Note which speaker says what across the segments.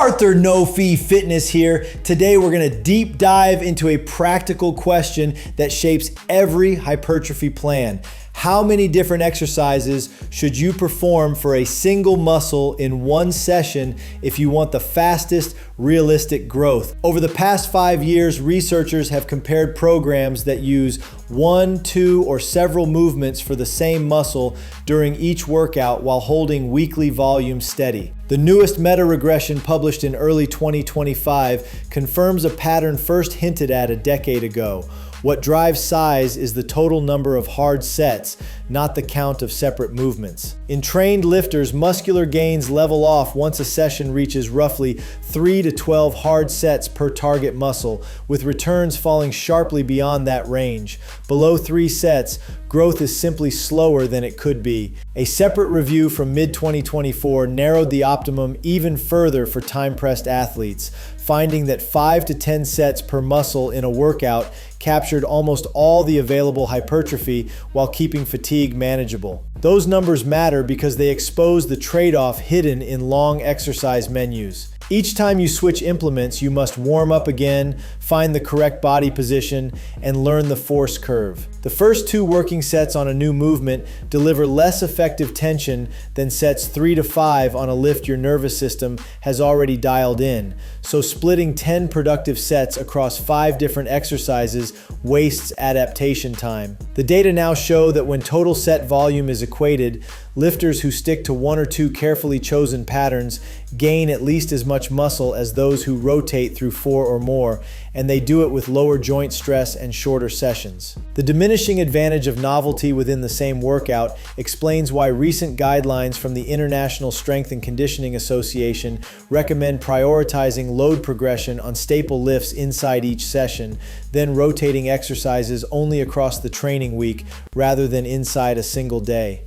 Speaker 1: Arthur No Fee Fitness here. Today we're gonna deep dive into a practical question that shapes every hypertrophy plan. How many different exercises should you perform for a single muscle in one session if you want the fastest, realistic growth? Over the past 5 years, researchers have compared programs that use 1, 2, or several movements for the same muscle during each workout while holding weekly volume steady. The newest meta-regression published in early 2025 confirms a pattern first hinted at a decade ago. What drives size is the total number of hard sets, not the count of separate movements. In trained lifters, muscular gains level off once a session reaches roughly 3 to 12 hard sets per target muscle, with returns falling sharply beyond that range. Below 3 sets, growth is simply slower than it could be. A separate review from mid-2024 narrowed the optimum even further for time-pressed athletes, finding that 5 to 10 sets per muscle in a workout captured almost all the available hypertrophy while keeping fatigue manageable. Those numbers matter because they expose the trade-off hidden in long exercise menus. Each time you switch implements, you must warm up again, find the correct body position, and learn the force curve. The first 2 working sets on a new movement deliver less effective tension than sets 3 to 5 on a lift your nervous system has already dialed in. So splitting 10 productive sets across 5 different exercises wastes adaptation time. The data now show that when total set volume is equated, lifters who stick to 1 or 2 carefully chosen patterns gain at least as much muscle as those who rotate through 4 or more, and they do it with lower joint stress and shorter sessions. The diminishing advantage of novelty within the same workout explains why recent guidelines from the International Strength and Conditioning Association recommend prioritizing load progression on staple lifts inside each session, then rotating exercises only across the training week rather than inside a single day.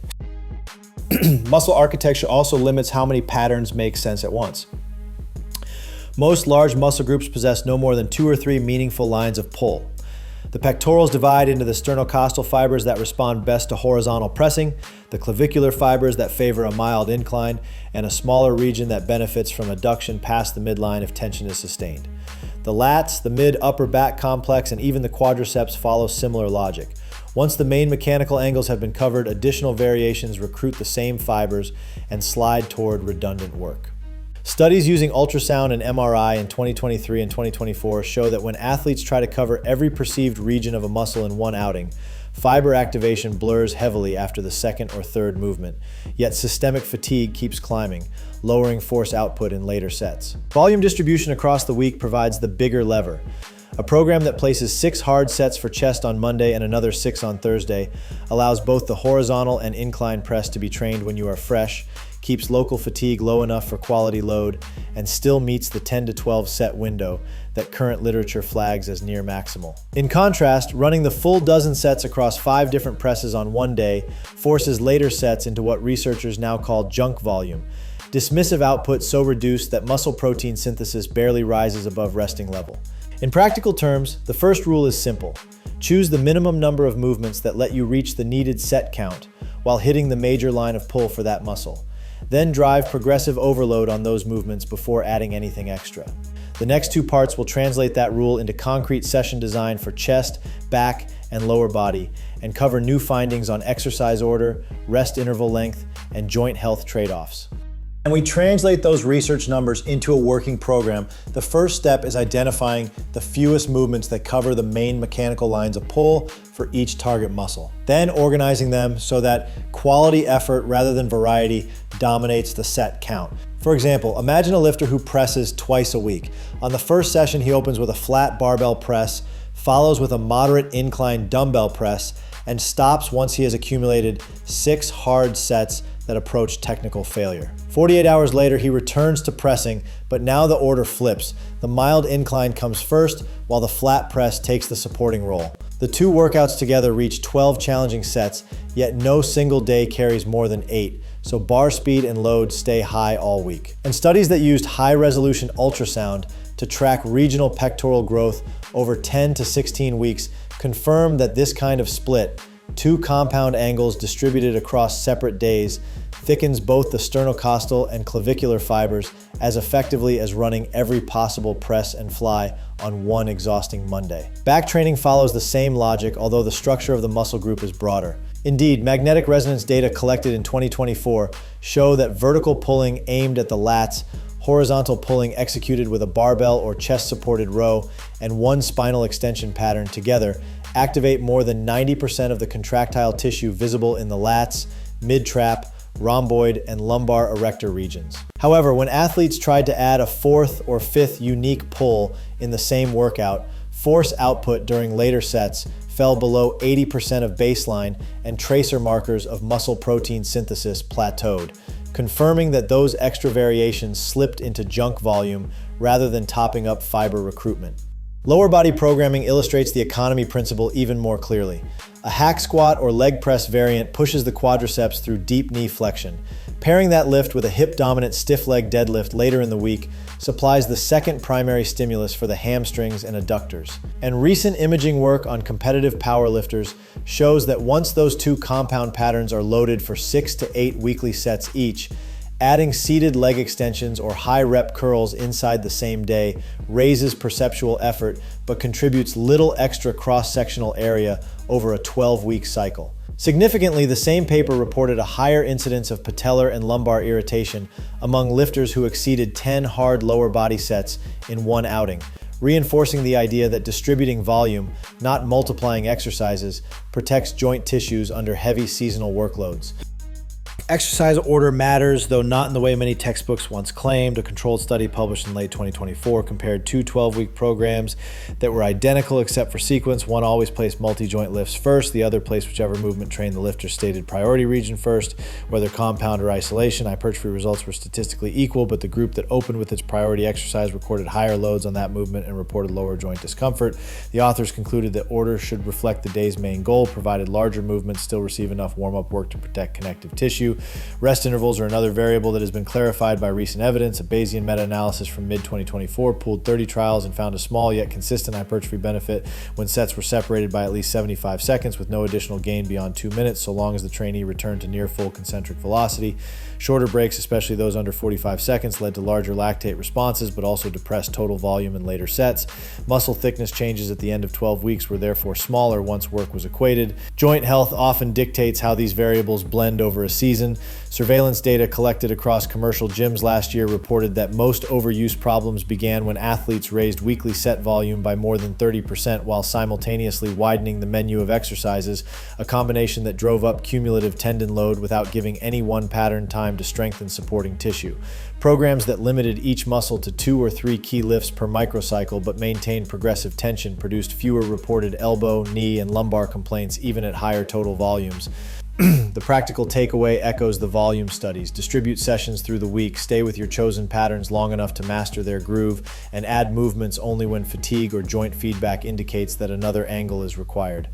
Speaker 2: Muscle architecture also limits how many patterns make sense at once. Most large muscle groups possess no more than 2 or 3 meaningful lines of pull. The pectorals divide into the sternocostal fibers that respond best to horizontal pressing, the clavicular fibers that favor a mild incline, and a smaller region that benefits from adduction past the midline if tension is sustained. The lats, the mid-upper back complex, and even the quadriceps follow similar logic. Once the main mechanical angles have been covered, additional variations recruit the same fibers and slide toward redundant work. Studies using ultrasound and MRI in 2023 and 2024 show that when athletes try to cover every perceived region of a muscle in one outing, fiber activation blurs heavily after the second or third movement, yet systemic fatigue keeps climbing, lowering force output in later sets. Volume distribution across the week provides the bigger lever. A program that places 6 hard sets for chest on Monday and another 6 on Thursday allows both the horizontal and incline press to be trained when you are fresh, keeps local fatigue low enough for quality load, and still meets the 10 to 12 set window that current literature flags as near maximal. In contrast, running the full dozen sets across 5 different presses on one day forces later sets into what researchers now call junk volume, dismissive output so reduced that muscle protein synthesis barely rises above resting level. In practical terms, the first rule is simple. Choose the minimum number of movements that let you reach the needed set count while hitting the major line of pull for that muscle. Then drive progressive overload on those movements before adding anything extra. The next 2 parts will translate that rule into concrete session design for chest, back, and lower body, and cover new findings on exercise order, rest interval length, and joint health trade-offs. And we translate those research numbers into a working program. The first step is identifying the fewest movements that cover the main mechanical lines of pull for each target muscle. Then organizing them so that quality effort rather than variety dominates the set count. For example, imagine a lifter who presses twice a week. On the first session, he opens with a flat barbell press, follows with a moderate incline dumbbell press, and stops once he has accumulated 6 hard sets that approach technical failure. 48 hours later, he returns to pressing, but now the order flips. The mild incline comes first, while the flat press takes the supporting role. The 2 workouts together reach 12 challenging sets, yet no single day carries more than 8, so bar speed and load stay high all week. And studies that used high-resolution ultrasound to track regional pectoral growth over 10 to 16 weeks confirm that this kind of split, 2 compound angles distributed across separate days, thickens both the sternocostal and clavicular fibers as effectively as running every possible press and fly on one exhausting Monday. Back training follows the same logic, although the structure of the muscle group is broader. Indeed, magnetic resonance data collected in 2024 show that vertical pulling aimed at the lats, horizontal pulling executed with a barbell or chest-supported row, and one spinal extension pattern together activate more than 90% of the contractile tissue visible in the lats, mid-trap, rhomboid, and lumbar erector regions. However, when athletes tried to add a fourth or fifth unique pull in the same workout, force output during later sets fell below 80% of baseline and tracer markers of muscle protein synthesis plateaued, confirming that those extra variations slipped into junk volume rather than topping up fiber recruitment. Lower body programming illustrates the economy principle even more clearly. A hack squat or leg press variant pushes the quadriceps through deep knee flexion. Pairing that lift with a hip-dominant stiff leg deadlift later in the week supplies the second primary stimulus for the hamstrings and adductors. And recent imaging work on competitive powerlifters shows that once those two compound patterns are loaded for 6 to 8 weekly sets each, adding seated leg extensions or high rep curls inside the same day raises perceptual effort but contributes little extra cross-sectional area over a 12-week cycle. Significantly, the same paper reported a higher incidence of patellar and lumbar irritation among lifters who exceeded 10 hard lower body sets in one outing, reinforcing the idea that distributing volume, not multiplying exercises, protects joint tissues under heavy seasonal workloads. Exercise order matters, though not in the way many textbooks once claimed. A controlled study published in late 2024 compared two 12-week programs that were identical except for sequence. One always placed multi-joint lifts first, the other placed whichever movement trained the lifter's stated priority region first. Whether compound or isolation, hypertrophy results were statistically equal, but the group that opened with its priority exercise recorded higher loads on that movement and reported lower joint discomfort. The authors concluded that order should reflect the day's main goal, provided larger movements still receive enough warm-up work to protect connective tissue. Rest intervals are another variable that has been clarified by recent evidence. A Bayesian meta-analysis from mid-2024 pooled 30 trials and found a small yet consistent hypertrophy benefit when sets were separated by at least 75 seconds with no additional gain beyond 2 minutes, so long as the trainee returned to near full concentric velocity. Shorter breaks, especially those under 45 seconds, led to larger lactate responses, but also depressed total volume in later sets. Muscle thickness changes at the end of 12 weeks were therefore smaller once work was equated. Joint health often dictates how these variables blend over a season. Surveillance data collected across commercial gyms last year reported that most overuse problems began when athletes raised weekly set volume by more than 30% while simultaneously widening the menu of exercises, a combination that drove up cumulative tendon load without giving any one pattern time to strengthen supporting tissue. Programs that limited each muscle to 2 or 3 key lifts per microcycle but maintained progressive tension produced fewer reported elbow, knee, and lumbar complaints even at higher total volumes. The practical takeaway echoes the volume studies. Distribute sessions through the week, stay with your chosen patterns long enough to master their groove, and add movements only when fatigue or joint feedback indicates that another angle is required.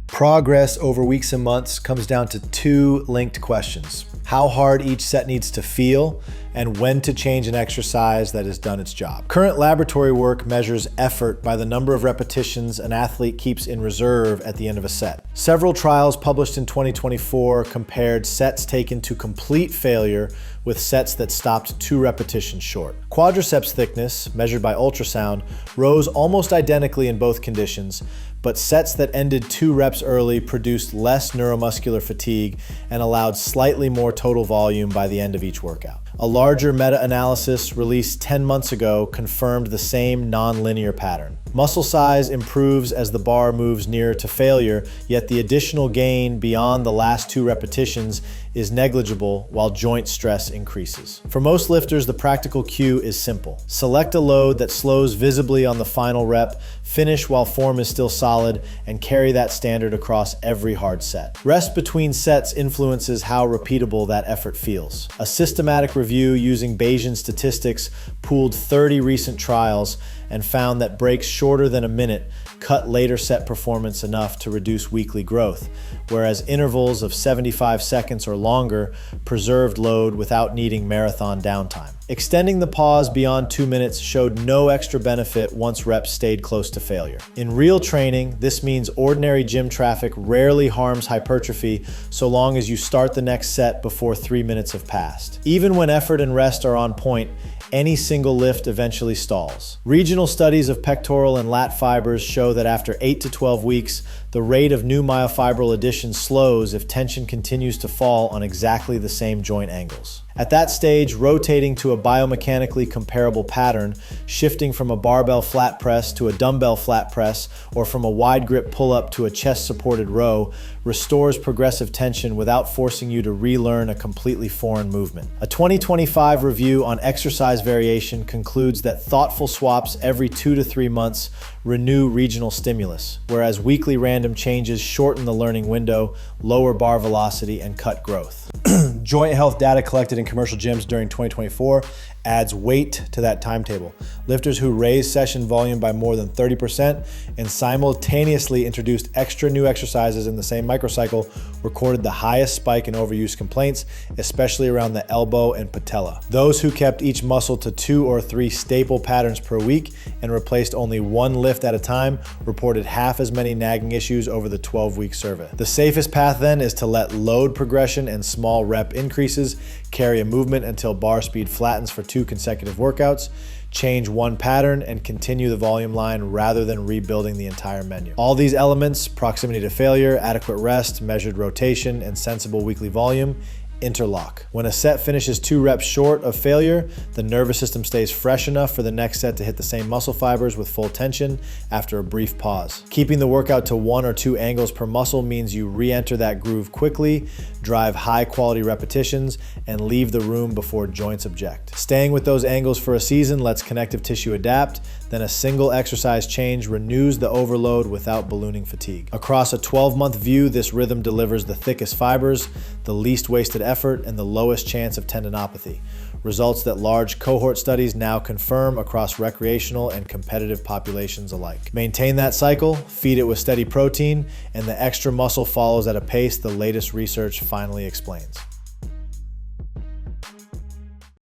Speaker 2: Progress over weeks and months comes down to 2 linked questions: how hard each set needs to feel, and when to change an exercise that has done its job. Current laboratory work measures effort by the number of repetitions an athlete keeps in reserve at the end of a set. Several trials published in 2024 compared sets taken to complete failure with sets that stopped 2 repetitions short. Quadriceps thickness, measured by ultrasound, rose almost identically in both conditions, but sets that ended 2 reps early produced less neuromuscular fatigue and allowed slightly more total volume by the end of each workout. A larger meta-analysis released 10 months ago confirmed the same non-linear pattern. Muscle size improves as the bar moves nearer to failure, yet the additional gain beyond the last 2 repetitions is negligible while joint stress increases. For most lifters, the practical cue is simple. Select a load that slows visibly on the final rep, finish while form is still solid, and carry that standard across every hard set. Rest between sets influences how repeatable that effort feels. A systematic review using Bayesian statistics pooled 30 recent trials and found that breaks shorter than a minute cut later set performance enough to reduce weekly growth, whereas intervals of 75 seconds or longer preserved load without needing marathon downtime. Extending the pause beyond 2 minutes showed no extra benefit once reps stayed close to failure. In real training, this means ordinary gym traffic rarely harms hypertrophy so long as you start the next set before 3 minutes have passed. Even when effort and rest are on point, any single lift eventually stalls. Regional studies of pectoral and lat fibers show that after 8 to 12 weeks, the rate of new myofibril addition slows if tension continues to fall on exactly the same joint angles. At that stage, rotating to a biomechanically comparable pattern, shifting from a barbell flat press to a dumbbell flat press, or from a wide grip pull-up to a chest-supported row, restores progressive tension without forcing you to relearn a completely foreign movement. A 2025 review on exercise variation concludes that thoughtful swaps every 2 to 3 months renew regional stimulus, whereas weekly random changes shorten the learning window, lower bar velocity, and cut growth. Joint health data collected in commercial gyms during 2024 adds weight to that timetable. Lifters who raised session volume by more than 30% and simultaneously introduced extra new exercises in the same microcycle recorded the highest spike in overuse complaints, especially around the elbow and patella. Those who kept each muscle to 2 or 3 staple patterns per week and replaced only 1 lift at a time reported half as many nagging issues over the 12-week survey. The safest path then is to let load progression and small rep increases carry a movement until bar speed flattens for 2 consecutive workouts, change one pattern, and continue the volume line rather than rebuilding the entire menu. All these elements, proximity to failure, adequate rest, measured rotation, and sensible weekly volume, interlock. When a set finishes 2 reps short of failure, the nervous system stays fresh enough for the next set to hit the same muscle fibers with full tension after a brief pause. Keeping the workout to 1 or 2 angles per muscle means you re-enter that groove quickly, drive high quality repetitions, and leave the room before joints object. Staying with those angles for a season lets connective tissue adapt, then a single exercise change renews the overload without ballooning fatigue. Across a 12-month view, this rhythm delivers the thickest fibers, the least wasted effort, and the lowest chance of tendinopathy. Results that large cohort studies now confirm across recreational and competitive populations alike. Maintain that cycle, feed it with steady protein, and the extra muscle follows at a pace the latest research finally explains.